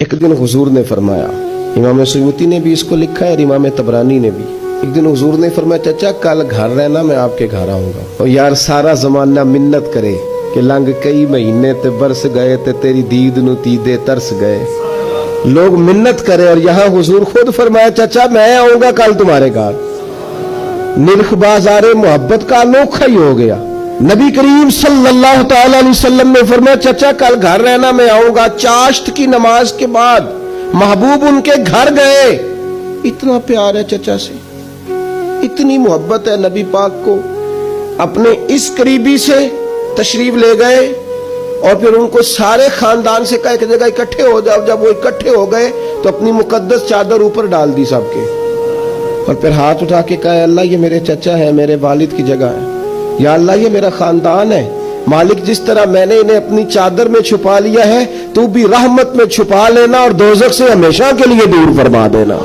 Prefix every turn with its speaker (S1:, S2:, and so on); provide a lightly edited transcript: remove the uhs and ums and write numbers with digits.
S1: ایک دن حضور نے فرمایا، امام سیوطی نے بھی اس کو لکھا ہے اور امام طبرانی نے بھی، ایک دن حضور نے فرمایا چچا کل گھر رہنا، میں آپ کے گھر آؤں گا۔ اور یار سارا زمانہ منت کرے کہ لنگ کئی مہینے تے برس گئے تے تیری دید نو تیدے ترس گئے، لوگ منت کرے اور یہاں حضور خود فرمایا چچا میں آؤں گا کل تمہارے گھر۔ نرخ بازار محبت کا انوکھا ہی ہو گیا۔ نبی کریم صلی اللہ تعالی علیہ وسلم نے فرمایا چچا کل گھر رہنا، میں آؤں گا۔ چاشت کی نماز کے بعد محبوب ان کے گھر گئے، اتنا پیار ہے چچا سے، اتنی محبت ہے نبی پاک کو، اپنے اس قریبی سے تشریف لے گئے اور پھر ان کو سارے خاندان سے کہا ایک جگہ اکٹھے ہو جاؤ۔ جب وہ اکٹھے ہو گئے تو اپنی مقدس چادر اوپر ڈال دی سب کے، اور پھر ہاتھ اٹھا کے کہا اللہ یہ میرے چچا ہے، میرے والد کی جگہ ہے، یا اللہ یہ میرا خاندان ہے، مالک جس طرح میں نے انہیں اپنی چادر میں چھپا لیا ہے تو بھی رحمت میں چھپا لینا اور دوزخ سے ہمیشہ کے لیے دور فرما دینا۔